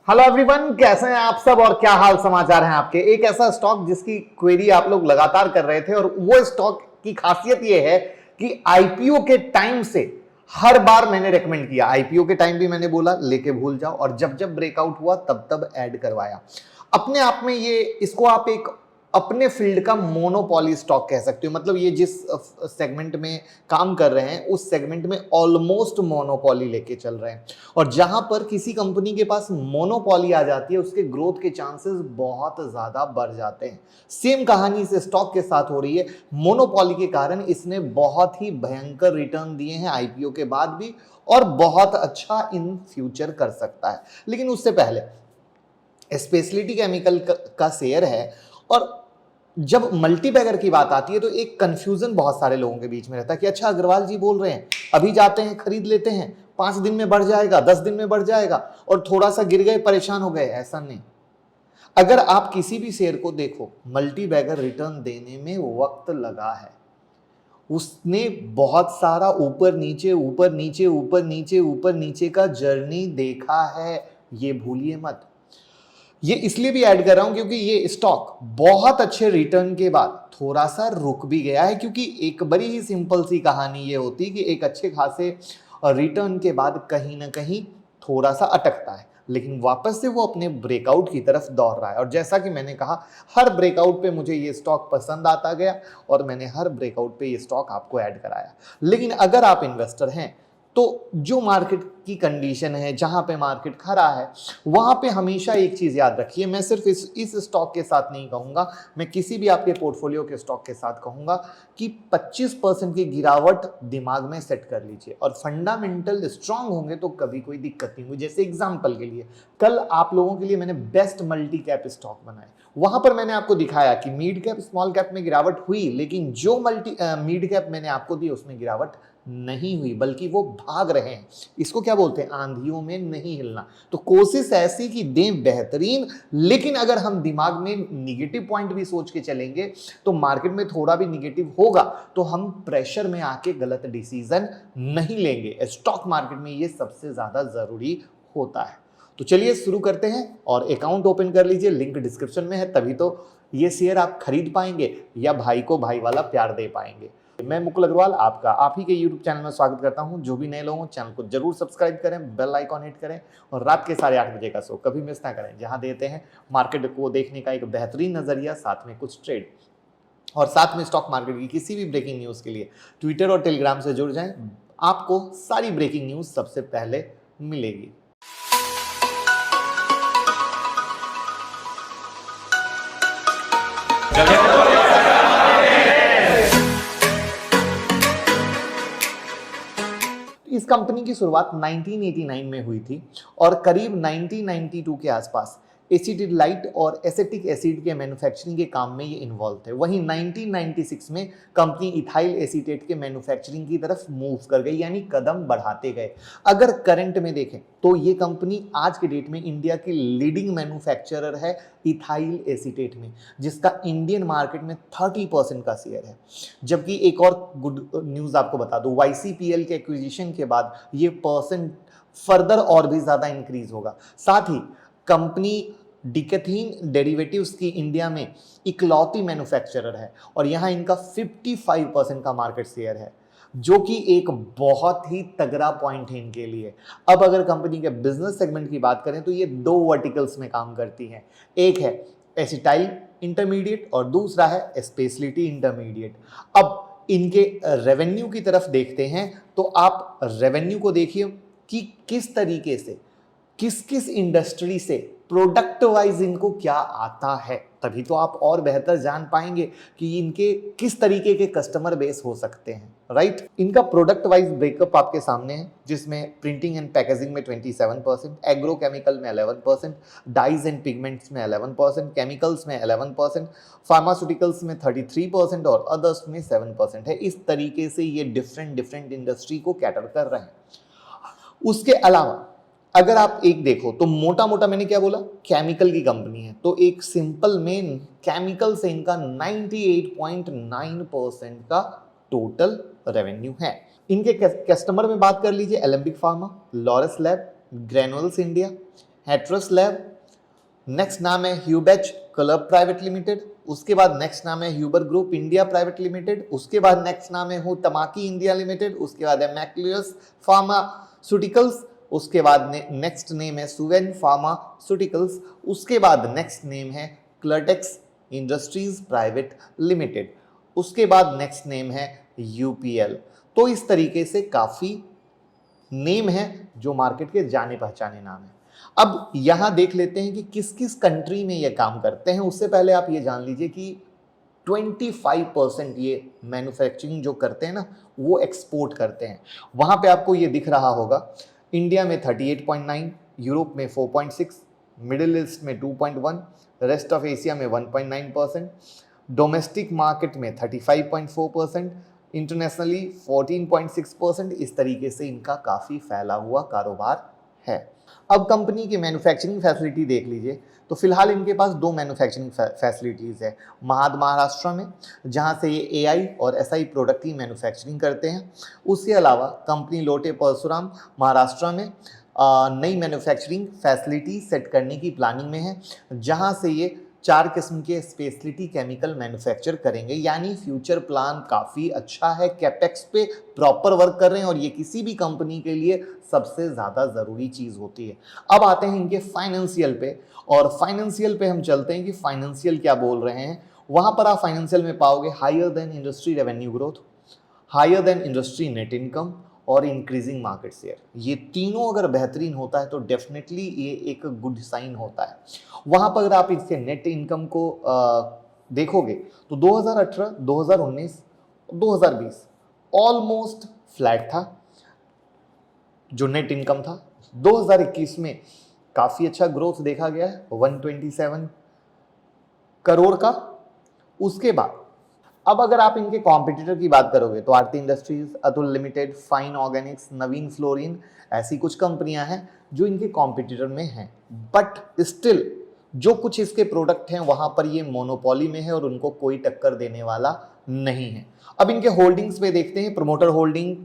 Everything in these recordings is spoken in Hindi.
हेलो एवरीवन, कैसे हैं आप सब और क्या हाल समाचार हैं आपके। एक ऐसा स्टॉक जिसकी क्वेरी आप लोग लगातार कर रहे थे और वो स्टॉक की खासियत ये है कि आईपीओ के टाइम से हर बार मैंने रेकमेंड किया। आईपीओ के टाइम भी मैंने बोला लेके भूल जाओ, और जब जब ब्रेकआउट हुआ तब तब ऐड करवाया। अपने आप में ये इसको आप एक अपने फील्ड का मोनोपोली स्टॉक कह सकते हो। मतलब ये जिस सेगमेंट में काम कर रहे हैं उस सेगमेंट में ऑलमोस्ट मोनोपोली लेके चल रहे हैं, और जहां पर किसी कंपनी के पास मोनोपोली आ जाती है उसके ग्रोथ के चांसेस बहुत ज्यादा बढ़ जाते हैं। सेम कहानी इस स्टॉक के साथ हो रही है। मोनोपोली के कारण इसने बहुत ही भयंकर रिटर्न दिए हैं आईपीओ के बाद भी, और बहुत अच्छा इन फ्यूचर कर सकता है। लेकिन उससे पहले स्पेशलिटी केमिकल का शेयर है, और जब मल्टीबैगर की बात आती है तो एक कंफ्यूजन बहुत सारे लोगों के बीच में रहता है कि अच्छा अग्रवाल जी बोल रहे हैं अभी जाते हैं खरीद लेते हैं, 5 दिन में बढ़ जाएगा, 10 दिन में बढ़ जाएगा, और थोड़ा सा गिर गए परेशान हो गए। ऐसा नहीं। अगर आप किसी भी शेयर को देखो, मल्टीबैगर रिटर्न देने में वक्त लगा है। उसने बहुत सारा ऊपर नीचे ऊपर नीचे ऊपर नीचे ऊपर नीचे का जर्नी देखा है, ये भूलिए मत। ये इसलिए भी ऐड कर रहा हूं क्योंकि ये स्टॉक बहुत अच्छे रिटर्न के बाद थोड़ा सा रुक भी गया है, क्योंकि एक बड़ी ही सिंपल सी कहानी ये होती कि एक अच्छे खासे रिटर्न के बाद कहीं ना कहीं थोड़ा सा अटकता है, लेकिन वापस से वो अपने ब्रेकआउट की तरफ दौड़ रहा है। और जैसा कि मैंने कहा, हर ब्रेकआउट पे मुझे ये स्टॉक पसंद आता गया और मैंने हर ब्रेकआउट पे ये स्टॉक आपको ऐड कराया। लेकिन अगर आप इन्वेस्टर हैं तो जो मार्केट की कंडीशन है, जहां पे मार्केट खड़ा है, वहां पे हमेशा एक चीज याद रखिए। मैं सिर्फ इस स्टॉक के साथ नहीं कहूंगा, मैं किसी भी आपके पोर्टफोलियो के स्टॉक के साथ कहूंगा कि 25% की गिरावट दिमाग में सेट कर लीजिए, और फंडामेंटल स्ट्रांग होंगे तो कभी कोई दिक्कत नहीं हुई। जैसे एग्जांपल के लिए कल आप लोगों के लिए मैंने बेस्ट मल्टी कैप स्टॉक बनाए, वहां पर मैंने आपको दिखाया कि मिड कैप स्मॉल कैप में गिरावट हुई, लेकिन जो मिड कैप मैंने आपको दी उसमें गिरावट नहीं हुई, बल्कि वो भाग रहे हैं। इसको क्या बोलते हैं? आंधियों में नहीं हिलना। तो कोशिश ऐसी कि दें बेहतरीन, लेकिन अगर हम दिमाग में निगेटिव पॉइंट भी सोच के चलेंगे तो मार्केट में थोड़ा भी निगेटिव होगा तो हम प्रेशर में आके गलत डिसीजन नहीं लेंगे। स्टॉक मार्केट में ये सबसे ज्यादा जरूरी होता है। तो चलिए शुरू करते हैं, और अकाउंट ओपन कर लीजिए, लिंक डिस्क्रिप्शन में है, तभी तो ये शेयर आप खरीद पाएंगे या भाई को भाई वाला प्यार दे पाएंगे। मैं मुकुल अग्रवाल आपका आप ही के YouTube चैनल में स्वागत करता हूं। जो भी नए लोग हो चैनल को जरूर सब्सक्राइब करें, बेल आइकॉन हिट करें, और रात के 8:30 बजे का शो कभी मिस ना करें, जहां देते हैं मार्केट को देखने का एक बेहतरीन नजरिया, साथ में कुछ ट्रेड, और साथ में स्टॉक मार्केट की किसी भी ब्रेकिंग न्यूज के लिए ट्विटर और टेलीग्राम से जुड़ जाएं। आपको सारी ब्रेकिंग न्यूज सबसे पहले मिलेगी। इस कंपनी की शुरुआत 1989 में हुई थी, और करीब 1992 के आसपास एसिटिलाइट और एसिटिक एसिड के मैन्युफैक्चरिंग के काम में ये इन्वॉल्व थे। वहीं 1996 में कंपनी इथाइल एसीटेट के मैन्युफैक्चरिंग की तरफ मूव कर गई, यानी कदम बढ़ाते गए। अगर करंट में देखें तो ये कंपनी आज के डेट में इंडिया की लीडिंग मैन्युफैक्चरर है इथाइल एसीटेट में, जिसका इंडियन मार्केट में 30% का शेयर है। जबकि एक और गुड न्यूज आपको बता दूं, वाईसीपीएल के एक्विजिशन के बाद ये परसेंट फर्दर और भी ज्यादा इंक्रीज होगा। साथ ही कंपनी डिकैथीन डेरिवेटिव्स की इंडिया में इकलौती मैन्युफैक्चरर है, और यहां इनका 55% का मार्केट शेयर है, जो कि एक बहुत ही तगड़ा पॉइंट है इनके लिए। अब अगर कंपनी के बिजनेस सेगमेंट की बात करें तो ये 2 वर्टिकल्स में काम करती है। एक है एसिटाइल इंटरमीडिएट और दूसरा है स्पेशलिटी इंटरमीडिएट। अब इनके रेवेन्यू की तरफ देखते हैं तो आप रेवेन्यू को देखिए कि किस तरीके से, किस किस इंडस्ट्री से, प्रोडक्ट वाइज इनको क्या आता है, तभी तो आप और बेहतर जान पाएंगे कि इनके किस तरीके के कस्टमर बेस हो सकते हैं। राइट, इनका प्रोडक्ट वाइज ब्रेकअप आपके सामने है, जिसमें प्रिंटिंग एंड पैकेजिंग में 27%, एग्रोकेमिकल में 11%, डाइज एंड पिगमेंट्स में 11%, केमिकल्स में 11%, फार्मास्यूटिकल्स में 33% और अदर्स में 7% है। इस तरीके से ये डिफरेंट इंडस्ट्री को कैटर कर रहे हैं। उसके अलावा अगर आप एक देखो तो मोटा मोटा मैंने क्या बोला, केमिकल की कंपनी है, तो एक सिंपल में केमिकल से इनका 98.9% का टोटल रेवेन्यू है। इनके कस्टमर में बात कर लीजिए, Alembic pharma, Laurus lab, Granules India, हैथरस लैब, नेक्स्ट नाम है ह्यूबेच क्लब प्राइवेट लिमिटेड, उसके बाद नेक्स्ट नाम है Huber group India private limited, उसके बाद नेक्स्ट नाम है हुतमाकी इंडिया लिमिटेड, उसके बाद है मैक्लियस फार्मास्यूटिकल्स, उसके बाद नेक्स्ट नेम है सुवेन फार्मास्यूटिकल्स, उसके बाद नेक्स्ट नेम है क्लर्टेक्स इंडस्ट्रीज प्राइवेट लिमिटेड, उसके बाद नेक्स्ट नेम है यूपीएल। तो इस तरीके से काफी नेम है जो मार्केट के जाने पहचाने नाम है। अब यहां देख लेते हैं कि किस किस कंट्री में ये काम करते हैं। उससे पहले आप ये जान लीजिए कि 25% ये मैन्युफैक्चरिंग जो करते हैं ना वो एक्सपोर्ट करते हैं। वहां पे आपको ये दिख रहा होगा, इंडिया में 38.9, यूरोप में 4.6, मिडिल ईस्ट में 2.1, रेस्ट ऑफ एशिया में 1.9%, डोमेस्टिक मार्केट में 35.4%, इंटरनेशनली 14.6%। इस तरीके से इनका काफी फैला हुआ कारोबार है। अब कंपनी की मैन्युफैक्चरिंग फैसिलिटी देख लीजिए तो फिलहाल इनके पास 2 मैन्युफैक्चरिंग फैसिलिटीज़ है। महाराष्ट्र में, जहां से ये एआई और एसआई प्रोडक्ट की मैन्युफैक्चरिंग करते हैं। उसके अलावा कंपनी लोटे परशुराम महाराष्ट्र में नई मैन्युफैक्चरिंग फैसिलिटी सेट करने की प्लानिंग में है, जहां से ये 4 किस्म के स्पेशलिटी केमिकल मैन्युफैक्चर करेंगे। यानी फ्यूचर प्लान काफ़ी अच्छा है, कैपेक्स पे प्रॉपर वर्क कर रहे हैं और ये किसी भी कंपनी के लिए सबसे ज़्यादा ज़रूरी चीज़ होती है। अब आते हैं इनके फाइनेंशियल पे, और फाइनेंशियल पे हम चलते हैं कि फाइनेंशियल क्या बोल रहे हैं। वहाँ पर आप फाइनेंशियल में पाओगे higher than industry revenue growth, higher than industry net income और इंक्रीजिंग मार्केट शेयर। ये तीनों अगर बेहतरीन होता है तो डेफिनेटली ये एक गुड साइन होता है। वहां पर अगर आप इसके नेट इनकम को देखोगे तो 2018, 2019, 2020 ऑलमोस्ट फ्लैट था जो नेट इनकम था। 2021 में काफी अच्छा ग्रोथ देखा गया है 127 करोड़ का। उसके बाद अब अगर आप इनके कॉम्पिटिटर की बात करोगे तो Aarti industries, Atul limited, fine organics, Navin fluorine, ऐसी कुछ कंपनियां हैं जो इनके कॉम्पिटिटर में हैं। बट स्टिल जो कुछ इसके प्रोडक्ट हैं वहां पर ये मोनोपोली में है और उनको कोई टक्कर देने वाला नहीं है। अब इनके होल्डिंग्स पे देखते हैं प्रमोटर होल्डिंग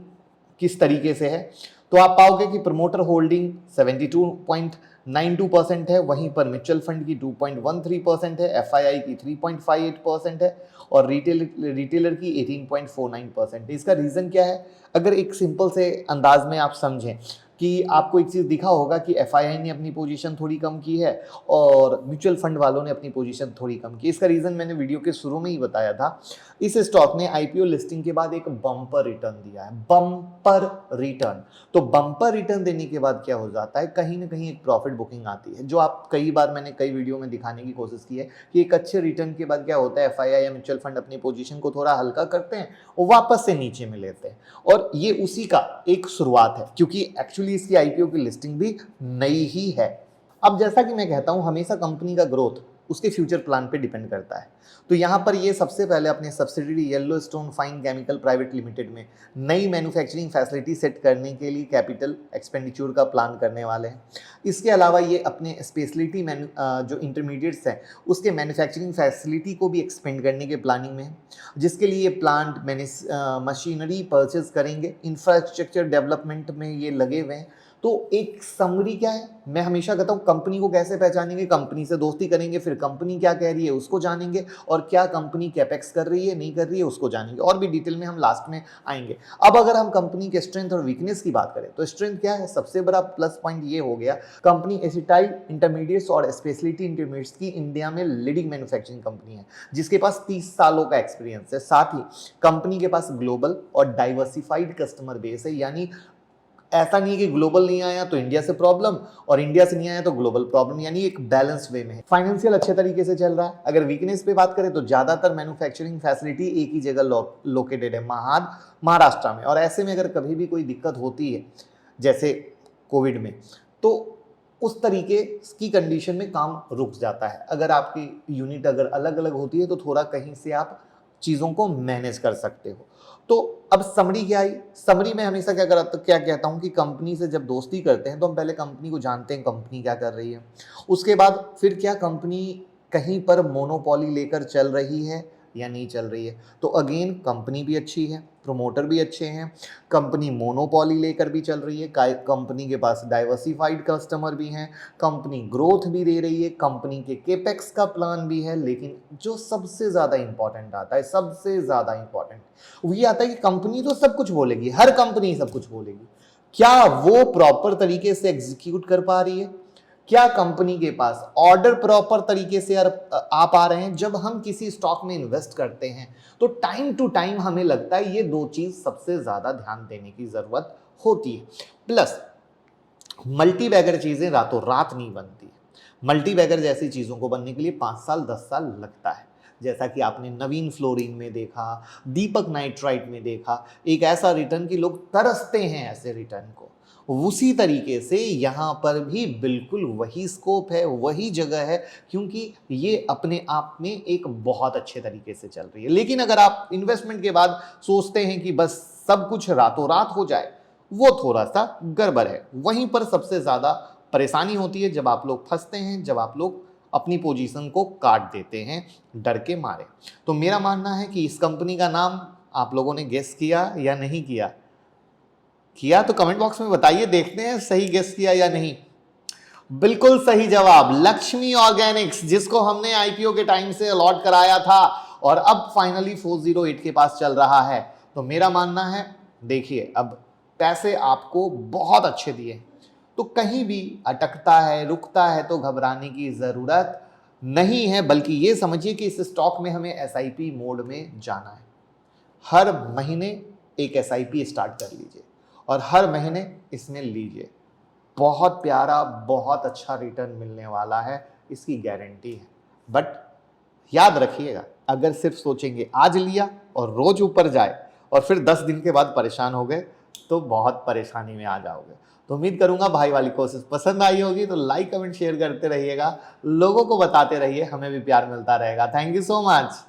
किस तरीके से है। तो आप पाओगे कि प्रमोटर होल्डिंग 72.92% है, वहीं पर म्यूचुअल फंड की 2.13% है, एफआईआई की 3.58% है और रिटेलर की 18.49% है। इसका रीज़न क्या है? अगर एक सिंपल से अंदाज में आप समझें कि आपको एक चीज़ दिखा होगा कि एफआईआई ने अपनी पोजीशन थोड़ी कम की है और म्यूचुअल फंड वालों ने अपनी पोजीशन थोड़ी कम की। इसका रीज़न मैंने वीडियो के शुरू में ही बताया था। इस स्टॉक ने आईपीओ लिस्टिंग के बाद एक बम्पर रिटर्न दिया है, बम्पर रिटर्न। तो बम्पर रिटर्न देने के बाद क्या हो जाता है, कहीं ना कहीं एक प्रॉफिट बुकिंग आती है, जो आप कई बार मैंने कई वीडियो में दिखाने की कोशिश की है कि एक अच्छे रिटर्न के बाद क्या होता है, एफआईआई या म्यूचुअल फंड अपनी पोजीशन को थोड़ा हल्का करते हैं और वापस से नीचे में लेते हैं। और ये उसी का एक शुरुआत है, क्योंकि एक्चुअली इसकी आईपीओ की लिस्टिंग भी नई ही है। अब जैसा कि मैं कहता हूं, हमेशा कंपनी का ग्रोथ उसके फ्यूचर प्लान पे डिपेंड करता है। तो यहाँ पर ये सबसे पहले अपने subsidiary yellow stone fine chemical private limited में नई मैन्युफैक्चरिंग फैसिलिटी सेट करने के लिए कैपिटल एक्सपेंडिचर का प्लान करने वाले हैं। इसके अलावा ये अपने स्पेशलिटी जो इंटरमीडिएट्स हैं उसके मैन्युफैक्चरिंग फैसिलिटी को भी एक्सपेंड करने के प्लानिंग में है, जिसके लिए प्लांट मशीनरी परचेज करेंगे, इंफ्रास्ट्रक्चर डेवलपमेंट में ये लगे हुए हैं। तो एक समरी क्या है, मैं हमेशा कहता हूँ कंपनी को कैसे पहचानेंगे, कंपनी से दोस्ती करेंगे, फिर कंपनी क्या कह रही है उसको जानेंगे और क्या कंपनी कैपेक्स कर रही है नहीं कर रही है उसको जानेंगे, और भी डिटेल में हम लास्ट में आएंगे। अब अगर हम कंपनी के स्ट्रेंथ और वीकनेस की बात करें तो स्ट्रेंथ क्या है, सबसे बड़ा प्लस पॉइंट ये हो गया, कंपनी एसिटाइल इंटरमीडिएट्स और स्पेशलिटी इंटरमीडिएट्स की इंडिया में लीडिंग मैन्युफैक्चरिंग कंपनी है, जिसके पास 30 सालों का एक्सपीरियंस है। साथ ही कंपनी के पास ग्लोबल और डाइवर्सिफाइड कस्टमर बेस है, यानी ऐसा नहीं है कि ग्लोबल नहीं आया तो इंडिया से प्रॉब्लम और इंडिया से नहीं आया तो ग्लोबल प्रॉब्लम, यानी एक बैलेंस वे में है। फाइनेंशियल अच्छे तरीके से चल रहा है। अगर वीकनेस पे बात करें तो ज्यादातर मैन्युफैक्चरिंग फैसिलिटी एक ही जगह लोकेटेड है, महाराष्ट्र में, और ऐसे में अगर कभी भी कोई दिक्कत होती है जैसे कोविड में, तो उस तरीके की कंडीशन में काम रुक जाता है। अगर आपकी यूनिट अगर अलग अलग होती है तो थोड़ा कहीं से आप चीज़ों को मैनेज कर सकते हो। तो अब समरी क्या आई, समरी में हमेशा क्या कहता हूं कि कंपनी से जब दोस्ती करते हैं तो हम पहले कंपनी को जानते हैं कंपनी क्या कर रही है, उसके बाद फिर क्या कंपनी कहीं पर मोनोपोली लेकर चल रही है या नहीं चल रही है। तो अगेन कंपनी भी अच्छी है, प्रोमोटर भी अच्छे हैं, कंपनी मोनोपोली लेकर भी चल रही है, कंपनी के पास डाइवर्सिफाइड कस्टमर भी हैं, कंपनी ग्रोथ भी दे रही है, कंपनी के केपेक्स का प्लान भी है। लेकिन जो सबसे ज़्यादा इंपॉर्टेंट आता है, सबसे ज़्यादा इंपॉर्टेंट वो ये आता है कि कंपनी तो सब कुछ बोलेगी, हर कंपनी सब कुछ बोलेगी, क्या वो प्रॉपर तरीके से एग्जीक्यूट कर पा रही है? क्या कंपनी के पास ऑर्डर प्रॉपर तरीके से आ पा रहे हैं? जब हम किसी स्टॉक में इन्वेस्ट करते हैं तो टाइम टू टाइम हमें लगता है ये दो चीज सबसे ज्यादा ध्यान देने की जरूरत होती है। प्लस मल्टी बैगर चीजें रातों रात नहीं बनती। मल्टी बैगर जैसी चीजों को बनने के लिए 5 साल 10 साल लगता है। जैसा कि आपने नवीन फ्लोरिन में देखा, दीपक नाइट्राइट में देखा, एक ऐसा रिटर्न कि लोग तरसते हैं ऐसे रिटर्न को। उसी तरीके से यहाँ पर भी बिल्कुल वही स्कोप है, वही जगह है, क्योंकि ये अपने आप में एक बहुत अच्छे तरीके से चल रही है। लेकिन अगर आप इन्वेस्टमेंट के बाद सोचते हैं कि बस सब कुछ रातों रात हो जाए, वो थोड़ा सा गड़बड़ है। वहीं पर सबसे ज़्यादा परेशानी होती है जब आप लोग फंसते हैं, जब आप लोग अपनी पोजीशन को काट देते हैं डर के मारे। तो मेरा मानना है कि इस कंपनी का नाम आप लोगों ने गेस किया या नहीं किया? किया तो कमेंट बॉक्स में बताइए, देखते हैं सही गेस किया या नहीं। बिल्कुल सही जवाब, लक्ष्मी ऑर्गेनिक्स, जिसको हमने आईपीओ के टाइम से अलॉट कराया था और अब फाइनली 408 के पास चल रहा है। तो मेरा मानना है, देखिए अब पैसे आपको बहुत अच्छे दिए, तो कहीं भी अटकता है, रुकता है तो घबराने की जरूरत नहीं है, बल्कि ये समझिए कि इस स्टॉक में हमें एसआईपी मोड में जाना है। हर महीने एक एसआईपी स्टार्ट कर लीजिए और हर महीने इसमें लीजिए, बहुत प्यारा, बहुत अच्छा रिटर्न मिलने वाला है, इसकी गारंटी है। बट याद रखिएगा, अगर सिर्फ सोचेंगे आज लिया और रोज ऊपर जाए और फिर 10 दिन के बाद परेशान हो गए तो बहुत परेशानी में आ जाओगे। तो उम्मीद करूंगा भाई वाली कोशिश पसंद आई होगी, तो लाइक कमेंट शेयर करते रहिएगा, लोगों को बताते रहिए, हमें भी प्यार मिलता रहेगा। Thank you so much.